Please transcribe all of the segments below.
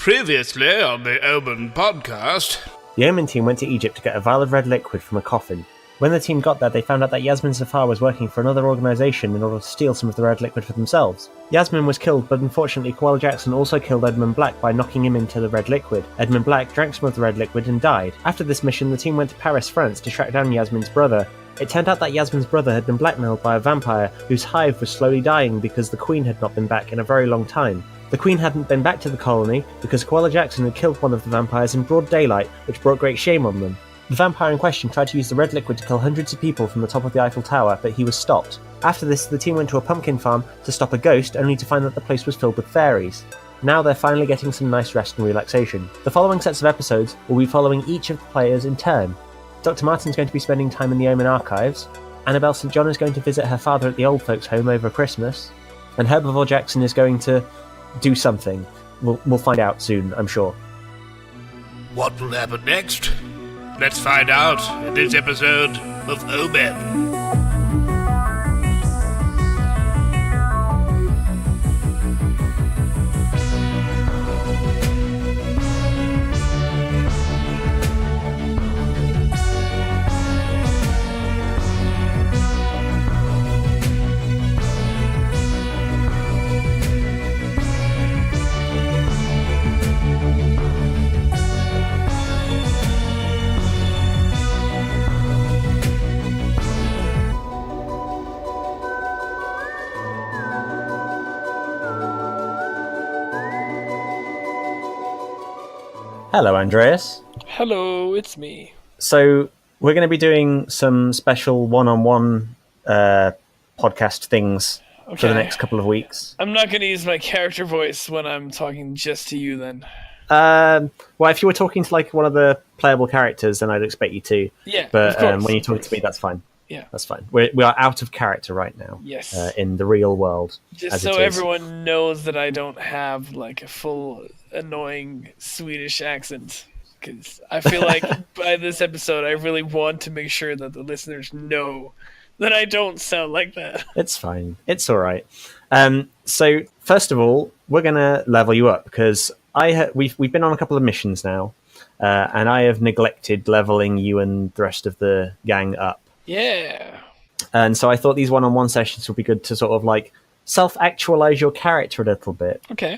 Previously on the O.M.E.N podcast. The O.M.E.N team went to Egypt to get a vial of red liquid from a coffin. When the team got there, they found out that Yasmin Safar was working for another organisation in order to steal some of the red liquid for themselves. Yasmin was killed, but unfortunately Koala Jackson also killed Edmund Black by knocking him into the red liquid. Edmund Black drank some of the red liquid and died. After this mission, the team went to Paris, France to track down Yasmin's brother. It turned out that Yasmin's brother had been blackmailed by a vampire whose hive was slowly dying because the Queen had not been back in a very long time. The Queen hadn't been back to the colony because Koala Jackson had killed one of the vampires in broad daylight, which brought great shame on them. The vampire in question tried to use the red liquid to kill hundreds of people from the top of the Eiffel Tower, but he was stopped. After this, the team went to a pumpkin farm to stop a ghost, only to find that the place was filled with fairies. Now they're finally getting some nice rest and relaxation. The following sets of episodes will be following each of the players in turn. Dr. Martin's going to be spending time in the O.M.E.N archives, Annabelle St. John is going to visit her father at the old folks' home over Christmas, and Herbivore Jackson is going to do something. We'll find out soon, I'm sure. What will happen next? Let's find out in this episode of O.M.E.N. Hello, Andreas. Hello, it's me. So, we're going to be doing some special one-on-one podcast things for the next couple of weeks. I'm not going to use my character voice when I'm talking just to you, then. Well, if you were talking to like one of the playable characters, then I'd expect you to. Yeah, but of course, when you talk to me, that's fine. Yeah, that's fine. We are out of character right now. Yes, in the real world. Just so everyone knows that I don't have like a full annoying Swedish accent, because I feel like by this episode, I really want to make sure that the listeners know that I don't sound like that. It's fine. It's all right. So first of all, we're gonna level you up because we've been on a couple of missions now, and I have neglected leveling you and the rest of the gang up. Yeah. And so I thought these one-on-one sessions would be good to sort of like self-actualize your character a little bit. Okay.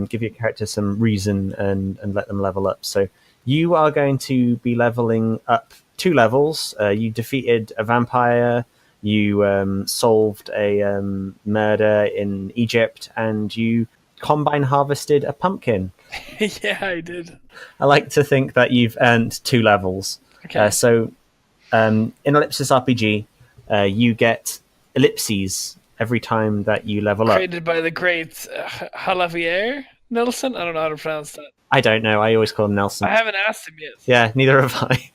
Give your character some reason and let them level up. So you are going to be leveling up 2 levels. You defeated a vampire, you solved a murder in Egypt, and you combine harvested a pumpkin. Yeah, I did. I like to think that you've earned 2 levels. Okay. In Ellipsis RPG, you get ellipses every time that you level up. Created by the great Javier Nelson? I don't know how to pronounce that. I don't know. I always call him Nelson. I haven't asked him yet. Yeah, neither have I.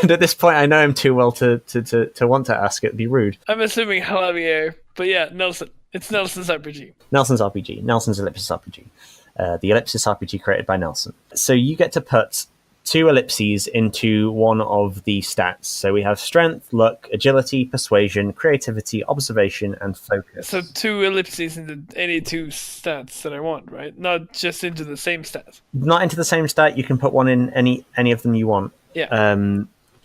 And at this point, I know him too well to want to ask. It'd be rude. I'm assuming Javier, but yeah, Nelson. It's Nelson's RPG. Nelson's RPG. Nelson's Ellipsis RPG. The Ellipsis RPG created by Nelson. So you get to put 2 ellipses into one of the stats. So we have strength, luck, agility, persuasion, creativity, observation, and focus. So 2 ellipses into any 2 stats that I want, right? Not just into the same stat. Not into the same stat. You can put one in any of them you want. Yeah.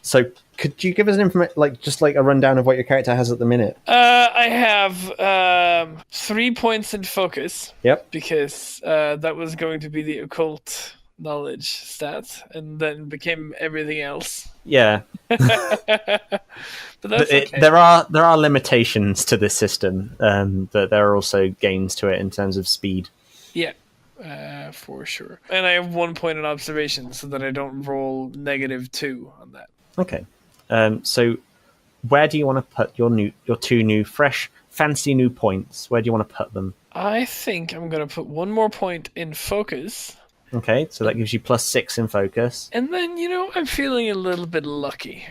So could you give us a rundown of what your character has at the minute? I have 3 points in focus. Yep. Because that was going to be the occult knowledge stat, and then became everything else. Yeah. But that's okay. There are limitations to this system, but there are also gains to it in terms of speed. Yeah, for sure. And I have 1 point in observation, so that I don't roll -2 on that. Okay. So where do you want to put your 2 new, fresh, fancy new points? Where do you want to put them? I think I'm going to put 1 more point in focus. Okay, so that gives you +6 in focus. And then, I'm feeling a little bit lucky.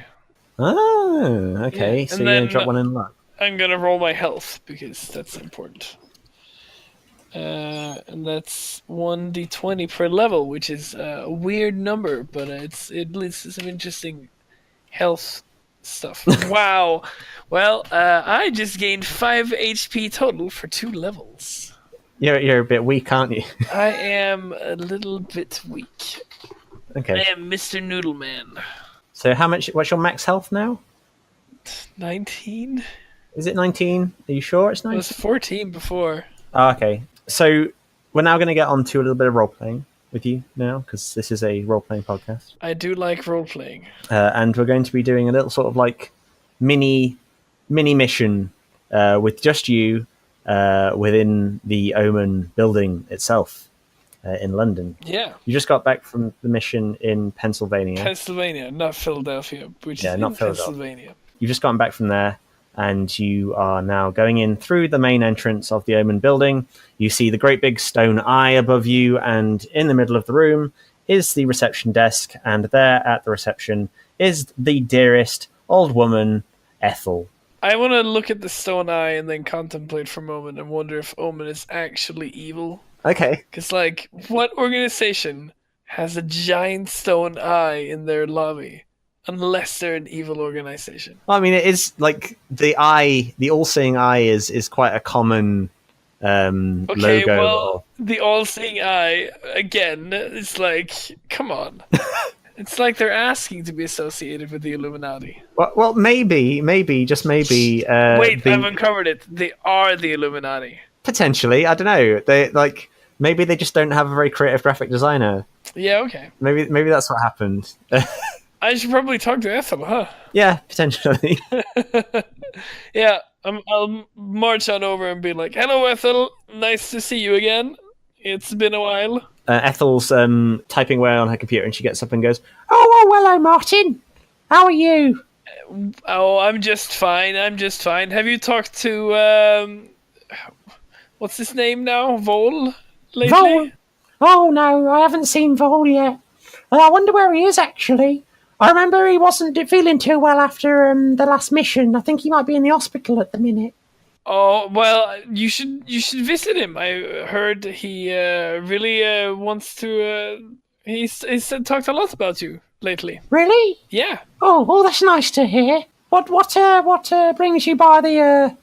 Oh, okay. Yeah. So you're going to drop 1 in luck. I'm going to roll my health, because that's important. And that's 1d20 per level, which is a weird number, but it leads to some interesting health stuff. Wow. Well, I just gained 5 HP total for 2 levels. You're a bit weak, aren't you? I am a little bit weak. Okay. I am Mr. Noodle Man. So what's your max health now? 19? Is it 19? Are you sure it's It 19? was 14 before. Oh, okay. So we're now going to get on to a little bit of role-playing with you now, because this is a role-playing podcast. I do like role-playing. And we're going to be doing a little sort of like mini mission with just you within the O.M.E.N building itself in London. Yeah. You just got back from the mission in Pennsylvania. Pennsylvania, not Philadelphia, which is not in Philadelphia. Pennsylvania. You've just gotten back from there, and you are now going in through the main entrance of the O.M.E.N building. You see the great big stone eye above you, and in the middle of the room is the reception desk, and there at the reception is the dearest old woman, Ethel. I want to look at the stone eye and then contemplate for a moment and wonder if O.M.E.N is actually evil. Okay. Because, like, what organization has a giant stone eye in their lobby? Unless they're an evil organization. Well, I mean, it is like the all-seeing eye is quite a common Okay, logo. well, the all-seeing eye, again, it's like, come on. It's like they're asking to be associated with the Illuminati. Well, maybe, just maybe. Wait, I've uncovered it. They are the Illuminati. Potentially, I don't know. Maybe they just don't have a very creative graphic designer. Yeah, okay. Maybe that's what happened. I should probably talk to Ethel, huh? Yeah, potentially. Yeah, I'll march on over and be like, "Hello, Ethel. Nice to see you again. It's been a while." Ethel's typing away on her computer, and she gets up and goes, "Oh, hello, Martin. How are you?" Oh, I'm just fine. Have you talked to what's his name now? Vol lately? Vol? Oh no, I haven't seen Vol yet. I wonder where he is actually. I remember he wasn't feeling too well after the last mission. I think he might be in the hospital at the minute. Oh well, you should visit him. I heard he really wants to. He's talked a lot about you lately. Really? Yeah. Oh, that's nice to hear. What brings you by the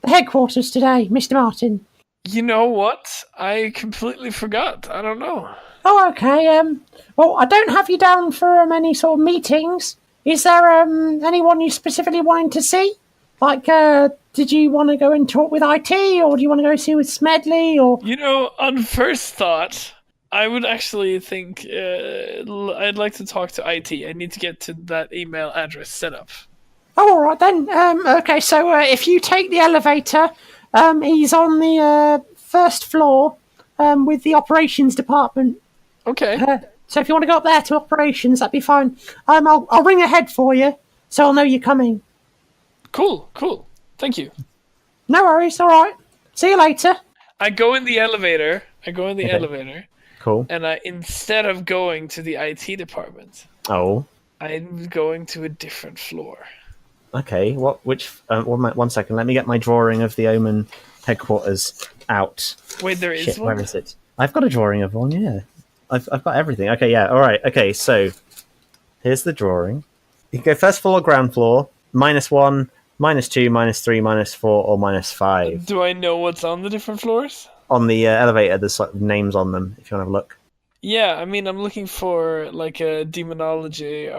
headquarters today, Mr. Martin? You know what? I completely forgot. I don't know. Oh, okay. Well, I don't have you down for any sort of meetings. Is there anyone you specifically wanting to see? Like, did you want to go and talk with IT, or do you want to go see with Smedley, or? You know, on first thought, I would actually think I'd like to talk to IT. I need to get to that email address set up. Oh, all right then. Okay, so if you take the elevator, he's on the first floor with the operations department. Okay. So if you want to go up there to operations, that'd be fine. I'll ring ahead for you, so I'll know you're coming. Cool. Thank you. No worries. All right. See you later. I go in the elevator. Cool. And instead of going to the IT department, Oh. I'm going to a different floor. Okay. One second. Let me get my drawing of the O.M.E.N headquarters out. Wait, there is Shit, one? where is it? I've got a drawing of one. Yeah. I've got everything. Okay. Yeah. All right. Okay. So here's the drawing. You can go first floor, ground floor, -1, -2, -3, -4, or -5. Do I know what's on the different floors? On the elevator, there's like names on them. If you want to have a look. Yeah, I mean, I'm looking for like a demonology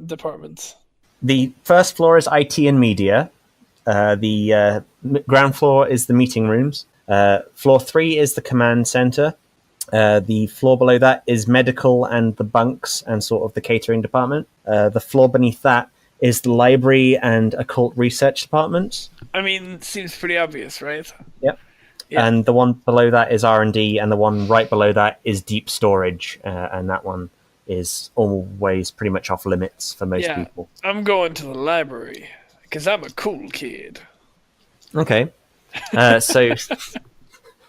department. The first floor is IT and media. The ground floor is the meeting rooms. Floor 3 is the command center. The floor below that is medical and the bunks and sort of the catering department. The floor beneath that is the library and occult research departments. I mean, seems pretty obvious, right? Yep. Yeah. And the one below that is R&D, and the one right below that is deep storage, and that one is always pretty much off limits for most people. I'm going to the library because I'm a cool kid. Okay. So,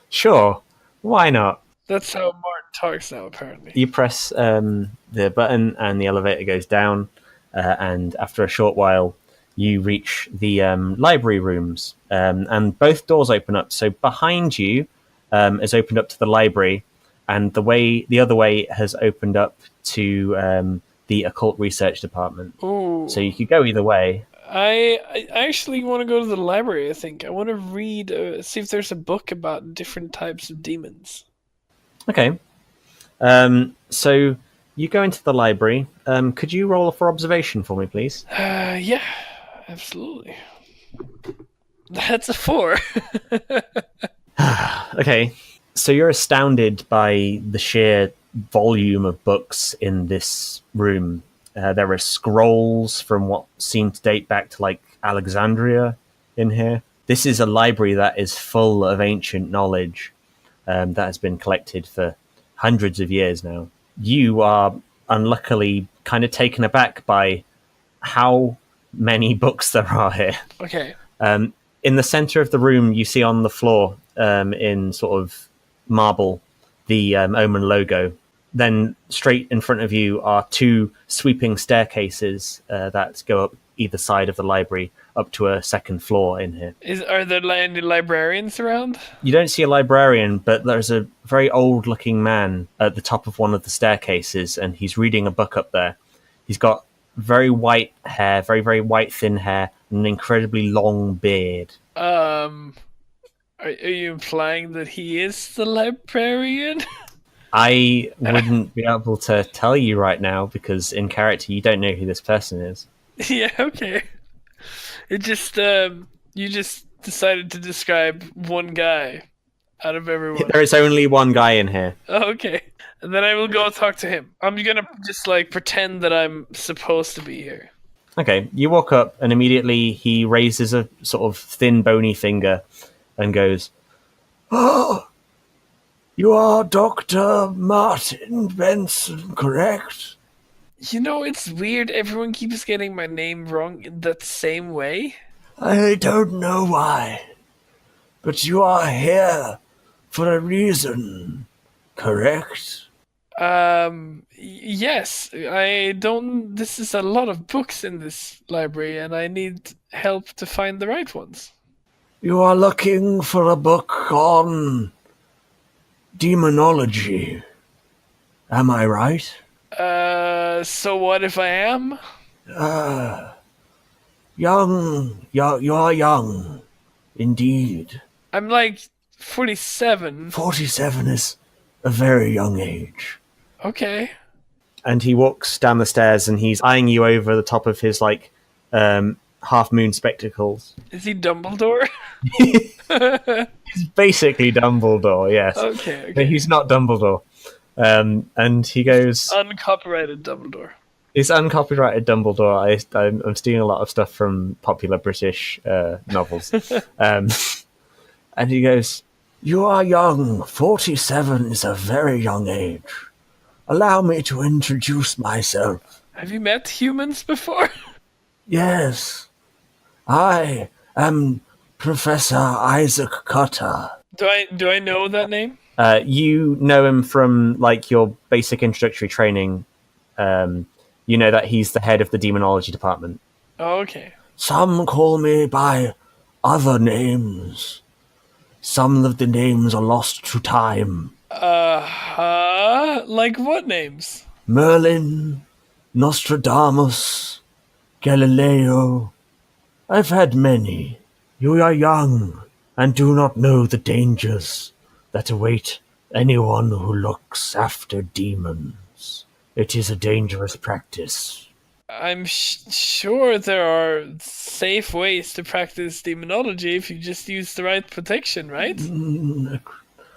sure. Why not? That's how Martin talks now, apparently. You press the button and the elevator goes down, and after a short while, you reach the library rooms, and both doors open up. So behind you is opened up to the library, and the other way has opened up to the occult research department. Ooh. So you could go either way. I actually want to go to the library, I think. I want to read, see if there's a book about different types of demons. Okay. So you go into the library. Could you roll for observation for me, please? Yeah, absolutely. That's a 4. Okay. So you're astounded by the sheer volume of books in this room. There are scrolls from what seem to date back to like Alexandria in here. This is a library that is full of ancient knowledge that has been collected for hundreds of years now. You are unluckily kind of taken aback by how many books there are here. Okay. In the center of the room, you see on the floor in sort of marble the O.M.E.N logo. Then straight in front of you are 2 sweeping staircases that go up either side of the library up to a second floor in here. Are there any librarians around? You don't see a librarian, but there's a very old-looking man at the top of one of the staircases, and he's reading a book up there. He's got very white hair, very, very white thin hair, and an incredibly long beard. Are you implying that he is the librarian? I wouldn't be able to tell you right now because in character you don't know who this person is. Yeah, okay. It just you just decided to describe one guy out of everyone. There is only one guy in here. Oh, okay. And then I will go talk to him. I'm gonna just like pretend that I'm supposed to be here. Okay, you walk up and immediately he raises a sort of thin bony finger and goes, "Oh, you are Dr. Martin Bengtsson, correct?" You know, it's weird. Everyone keeps getting my name wrong in that same way. I don't know why, but you are here for a reason, correct? Yes. I don't... This is a lot of books in this library, and I need help to find the right ones. You are looking for a book on demonology. Am I right? So what if I am? Young. You are young. Indeed. I'm like 47. 47 is a very young age. Okay. And he walks down the stairs and he's eyeing you over the top of his, like, half-moon spectacles. Is he Dumbledore? He's basically Dumbledore, yes. Okay. But he's not Dumbledore. And he goes... Uncopyrighted Dumbledore. It's uncopyrighted Dumbledore. I'm stealing a lot of stuff from popular British novels. And he goes, "You are young. 47 is a very young age. Allow me to introduce myself." Have you met humans before? "Yes. I am Professor Isaac Cutter." Do I know that name? You know him from like your basic introductory training. You know that he's the head of the demonology department. Oh, okay. "Some call me by other names. Some of the names are lost to time. Like what names? Merlin, Nostradamus, Galileo. I've had many. You are young and do not know the dangers that await anyone who looks after demons. It is a dangerous practice." I'm sure there are safe ways to practice demonology if you just use the right protection, right?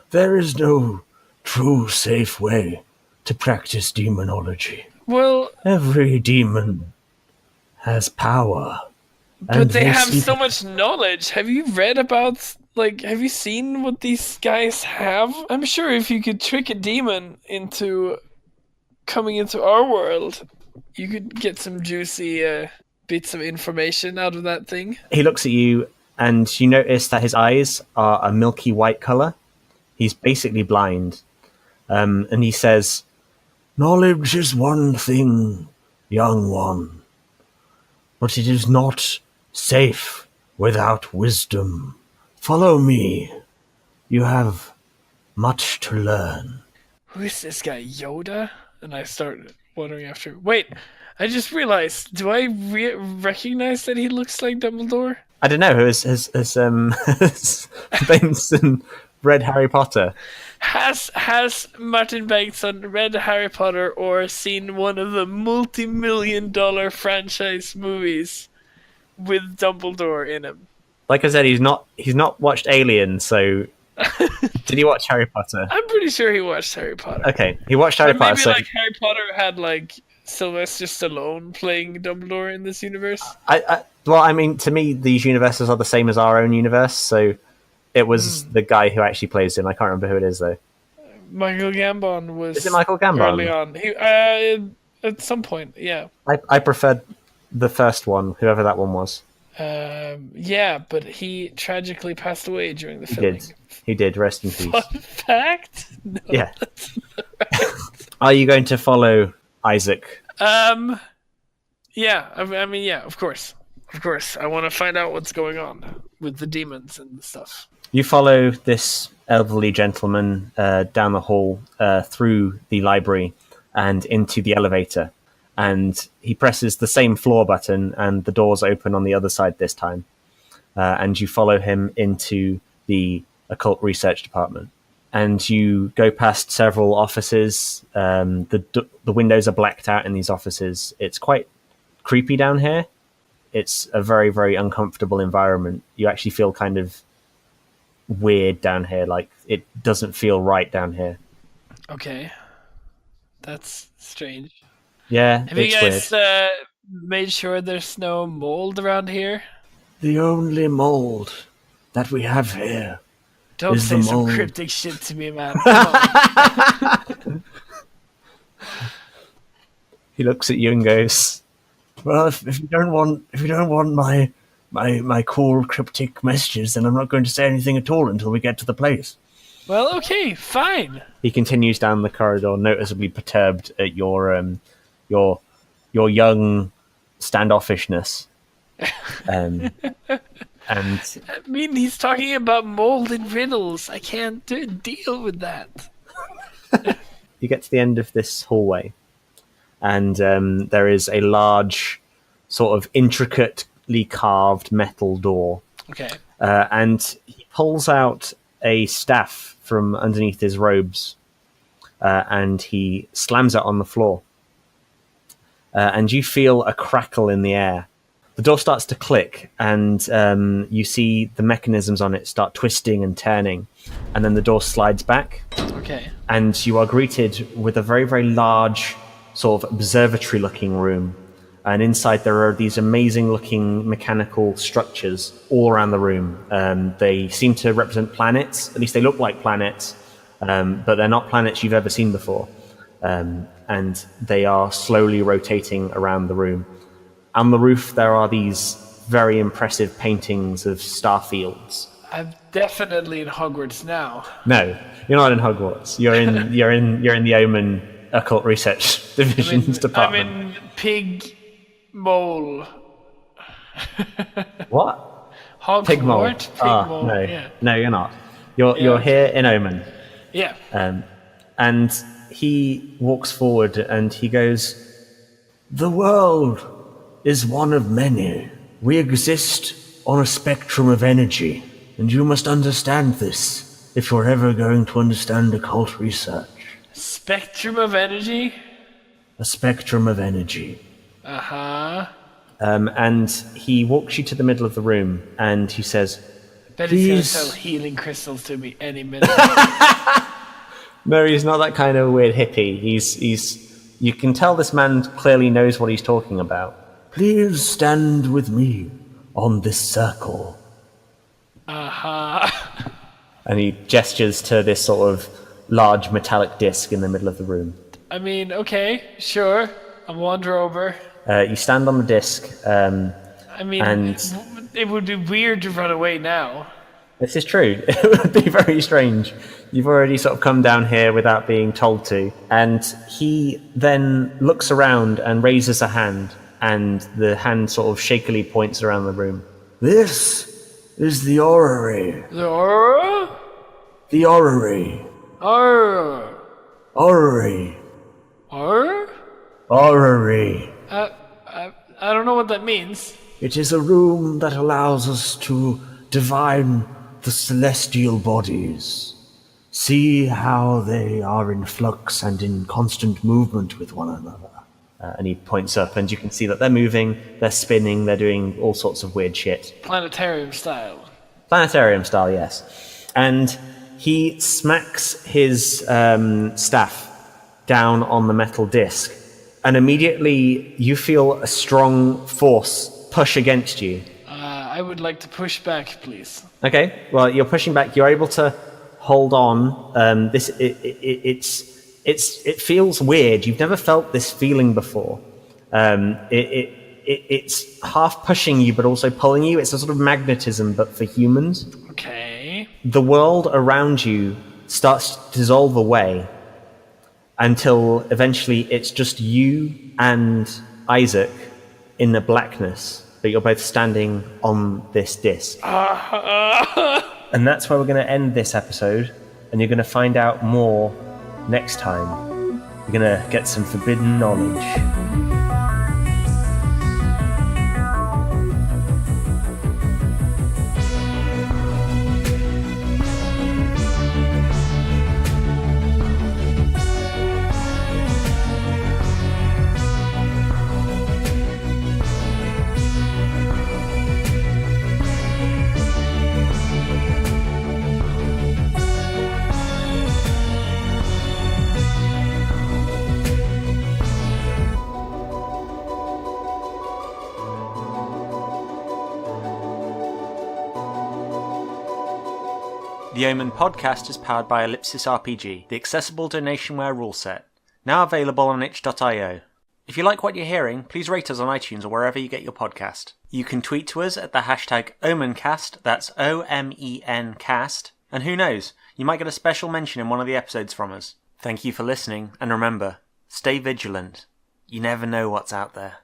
There is no true safe way to practice demonology. Well, Every demon has power. but they have so much knowledge. Have you read about, like, have you seen what these guys have? I'm sure if you could trick a demon into coming into our world, you could get some juicy bits of information out of that thing. He looks at you, and you notice that his eyes are a milky white color. He's basically blind. And he says, "Knowledge is one thing, young one, but it is not safe without wisdom. Follow me. You have much to learn." Who is this guy, Yoda? and I start wondering after. Wait, I just realized. Do I recognize that he looks like Dumbledore? I don't know. Has Bengtsson read Harry Potter? Has Martin Bengtsson read Harry Potter or seen one of the multi-million-dollar franchise movies with Dumbledore in him? Like I said, he's not watched Alien, so did he watch Harry Potter? I'm pretty sure he watched Harry Potter. Okay, he watched Harry Potter. Maybe So Harry Potter had Sylvester Stallone playing Dumbledore in this universe. well, I mean, to me, these universes are the same as our own universe. So it was the guy who actually plays him. I can't remember who it is though. Michael Gambon was. Is it Michael Gambon? Early on, he, at some point, yeah. I preferred the first one, whoever that one was. Yeah, but he tragically passed away during the filming. He did. Rest in peace. Fun fact? No, Yeah. that's not right. Are you going to follow Isaac? Yeah. I mean, yeah. Of course. I want to find out what's going on with the demons and stuff. You follow this elderly gentleman down the hall, through the library, and into the elevator. And he presses the same floor button, and the doors open on the other side this time. And you follow him into the Occult Research Department. And you go past several offices. The windows are blacked out in these offices. It's quite creepy down here. It's a very, very uncomfortable environment. You actually feel kind of weird down here. Like, it doesn't feel right down here. Okay. That's strange. Yeah, Have you it's guys weird. made sure there's no mold around here? The only mold that we have here. Don't Is say the some mold. cryptic shit to me, man. Come on. He looks at you and goes, Well, if you don't want my cool cryptic messages, then I'm not going to say anything at all until we get to the place. Well, okay, fine. he continues down the corridor, noticeably perturbed at your young standoffishness. And I mean, he's talking about mold and riddles. I can't deal with that. you get to the end of this hallway, and there is a large, sort of intricately carved metal door. Okay. And he pulls out a staff from underneath his robes, and he slams it on the floor. And you feel a crackle in the air. The door starts to click, and you see the mechanisms on it start twisting and turning, and then the door slides back. Okay. And you are greeted with a very, very large, sort of observatory-looking room. And inside there are these amazing-looking mechanical structures all around the room. They seem to represent planets. At least they look like planets, but they're not planets you've ever seen before. And they are slowly rotating around the room. On the roof, there are these very impressive paintings of starfields. I'm definitely in Hogwarts now. No, you're not in Hogwarts. You're in the O.M.E.N. Occult Research Division's department. I'm in Pig Mole. What? Hogwarts? Pig mole. Pig Mole. No, Yeah. no, you're not. You're here in O.M.E.N. Yeah. And he walks forward and he goes, The world is one of many. We exist on a spectrum of energy, and you must understand this if you're ever going to understand occult research. Spectrum of energy? A spectrum of energy. Uh-huh. and he walks you to the middle of the room and he says, Bet he's gonna Please. sell healing crystals to me any minute. no, he's not that kind of weird hippie. He's you can tell this man clearly knows what he's talking about. Please stand with me on this circle. Uh-huh. And he gestures to this sort of large metallic disc in the middle of the room. I mean, okay, sure. I'll wander over. You stand on the disc. I mean, And- it would be weird to run away now. This is true. It would be very strange. You've already sort of come down here without being told to. And he then looks around and raises a hand, and the hand sort of shakily points around the room. This is the orrery. Zora? The orrery. Arr. Orrery. Arr. Orrery. I don't know what that means. It is a room that allows us to divine the celestial bodies. See how they are in flux and in constant movement with one another. And he points up, and you can see that they're moving, they're spinning, they're doing all sorts of weird shit. Planetarium style. Planetarium style, yes. And he smacks his staff down on the metal disc, and immediately you feel a strong force push against you. I would like to push back, please. Okay, well, you're pushing back. You're able to hold on. It feels weird. You've never felt this feeling before. It's half pushing you, but also pulling you. It's a sort of magnetism, but for humans. Okay. The world around you starts to dissolve away until eventually it's just you and Issac in the blackness, but you're both standing on this disc. And that's where we're going to end this episode, and you're going to find out more next time. You're going to get some forbidden knowledge. The O.M.E.N podcast is powered by Ellipsis RPG, the accessible donationware rule set, now available on itch.io. If you like what you're hearing, please rate us on iTunes or wherever you get your podcast. You can tweet to us at the hashtag O.M.E.N cast, that's O-M-E-N cast, and who knows, you might get a special mention in one of the episodes from us. Thank you for listening, and remember, stay vigilant. You never know what's out there.